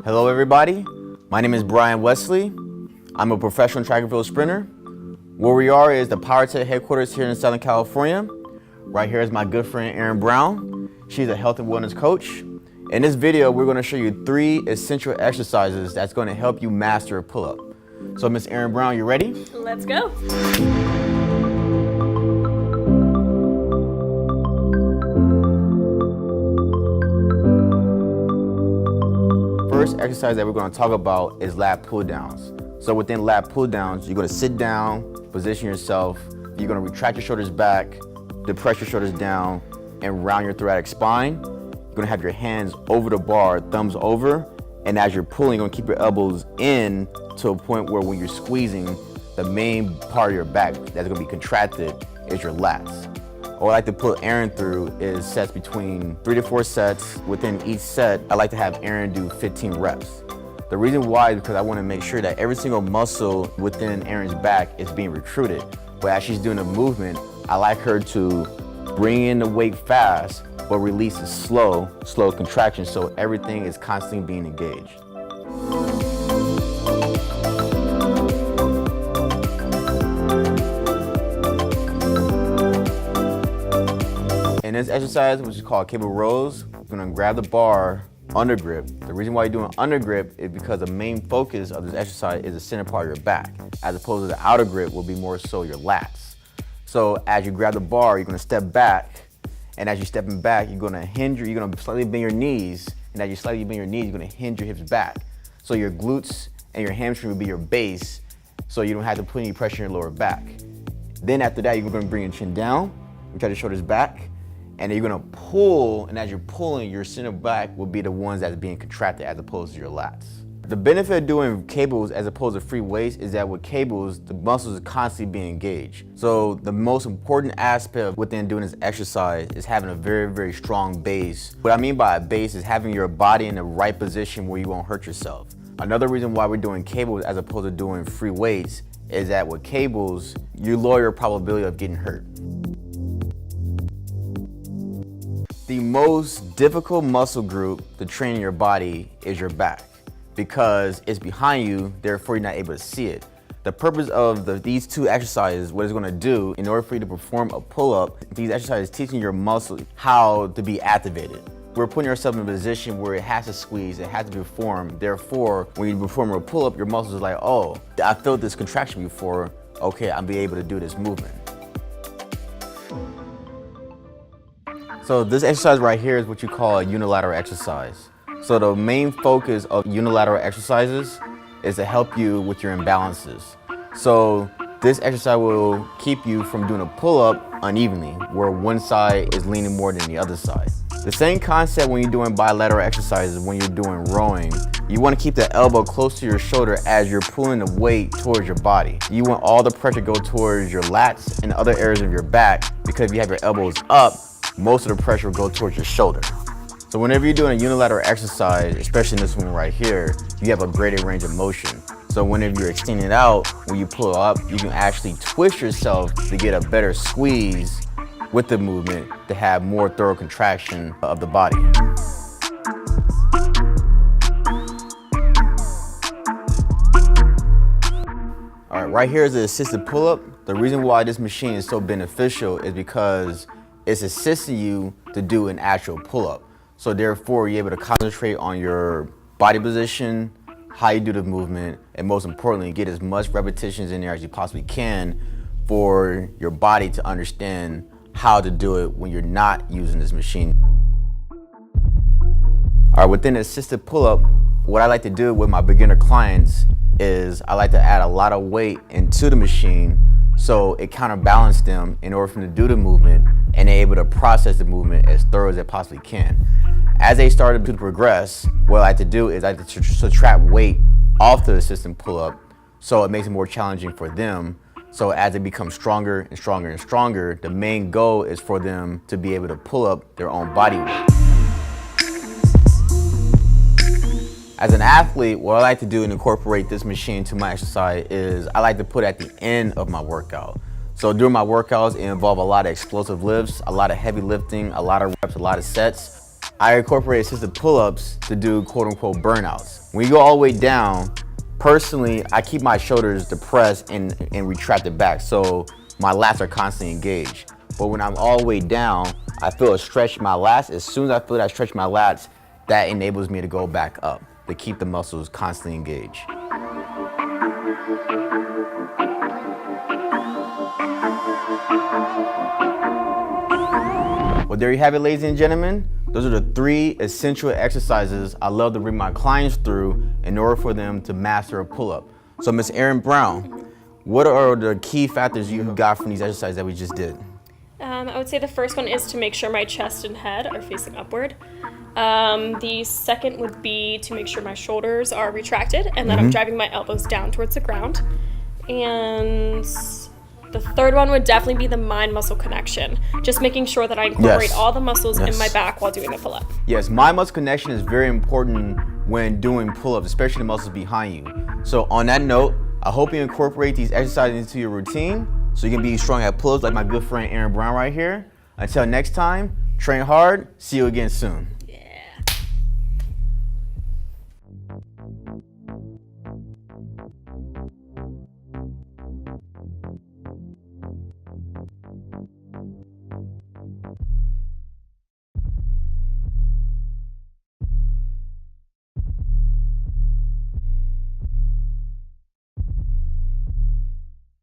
Hello everybody, my name is Brian Wesley. I'm a professional track and field sprinter. Where we are is the Powertec headquarters here in Southern California. Right here is my good friend Erin Brown. She's a health and wellness coach. In this video, we're going to show you 3 essential exercises that's going to help you master a pull-up. So Miss Erin Brown, you ready? Let's go. First exercise that we're going to talk about is lat pull-downs. So within lat pull-downs, you're going to sit down, position yourself. You're going to retract your shoulders back, depress your shoulders down, and round your thoracic spine. You're going to have your hands over the bar, thumbs over, and as you're pulling, you're going to keep your elbows in to a point where when you're squeezing, the main part of your back that's going to be contracted is your lats. What I like to put Erin through is sets between 3 to 4 sets. Within each set, I like to have Erin do 15 reps. The reason why is because I want to make sure that every single muscle within Erin's back is being recruited. But as she's doing the movement, I like her to bring in the weight fast, but release a slow contraction so everything is constantly being engaged. In this exercise, which is called cable rows, you're gonna grab the bar under grip. The reason why you're doing under grip is because the main focus of this exercise is the center part of your back, as opposed to the outer grip will be more so your lats. So as you grab the bar, you're gonna step back, and as you're stepping back, you're gonna slightly bend your knees, and as you slightly bend your knees, you're gonna hinge your hips back. So your glutes and your hamstring will be your base, so you don't have to put any pressure in your lower back. Then after that, you're gonna bring your chin down, retract your shoulders back, and you're gonna pull, and as you're pulling, your center back will be the ones that's being contracted as opposed to your lats. The benefit of doing cables as opposed to free weights is that with cables, the muscles are constantly being engaged. So the most important aspect within doing this exercise is having a very, very strong base. What I mean by a base is having your body in the right position where you won't hurt yourself. Another reason why we're doing cables as opposed to doing free weights is that with cables, you lower your probability of getting hurt. The most difficult muscle group to train in your body is your back because it's behind you, therefore you're not able to see it. The purpose of these 2 exercises, what it's going to do in order for you to perform a pull-up, these exercises teaching your muscle how to be activated. We're putting ourselves in a position where it has to squeeze, it has to be performed. Therefore, when you perform a pull-up, your muscles are like, oh, I felt this contraction before, okay, I'll be able to do this movement. So this exercise right here is what you call a unilateral exercise. So the main focus of unilateral exercises is to help you with your imbalances. So this exercise will keep you from doing a pull-up unevenly, where one side is leaning more than the other side. The same concept when you're doing bilateral exercises, when you're doing rowing, you want to keep the elbow close to your shoulder as you're pulling the weight towards your body. You want all the pressure to go towards your lats and other areas of your back, because if you have your elbows up, most of the pressure will go towards your shoulder. So whenever you're doing a unilateral exercise, especially in this one right here, you have a greater range of motion. So whenever you're extending it out, when you pull up, you can actually twist yourself to get a better squeeze with the movement to have more thorough contraction of the body. All right, right here is the assisted pull-up. The reason why this machine is so beneficial is because it's assisting you to do an actual pull-up. So therefore, you're able to concentrate on your body position, how you do the movement, and most importantly, get as much repetitions in there as you possibly can for your body to understand how to do it when you're not using this machine. All right, within the assisted pull-up, what I like to do with my beginner clients is I like to add a lot of weight into the machine so it counterbalances them in order for them to do the movement, and they're able to process the movement as thorough as they possibly can. As they started to progress, what I like to do is I like to subtract weight off the assisted pull-up so it makes it more challenging for them. So as they become stronger and stronger and stronger, the main goal is for them to be able to pull up their own body weight. As an athlete, what I like to do and incorporate this machine to my exercise is I like to put at the end of my workout. So during my workouts, it involves a lot of explosive lifts, a lot of heavy lifting, a lot of reps, a lot of sets. I incorporate assisted pull-ups to do quote-unquote burnouts. When you go all the way down, personally, I keep my shoulders depressed and retracted back, so my lats are constantly engaged. But when I'm all the way down, I feel a stretch in my lats. As soon as I feel that stretch in my lats, that enables me to go back up, to keep the muscles constantly engaged. Well, there you have it, ladies and gentlemen. Those are the 3 essential exercises I love to bring my clients through in order for them to master a pull-up. So, Ms. Erin Brown, what are the key factors you got from these exercises that we just did? I would say the first one is to make sure my chest and head are facing upward. The second would be to make sure my shoulders are retracted and that I'm driving my elbows down towards the ground. And the third one would definitely be the mind-muscle connection. Just making sure that I incorporate all the muscles in my back while doing the pull-up. Yes, mind-muscle connection is very important when doing pull-ups, especially the muscles behind you. So on that note, I hope you incorporate these exercises into your routine so you can be strong at pull-ups like my good friend Erin Brown right here. Until next time, train hard. See you again soon.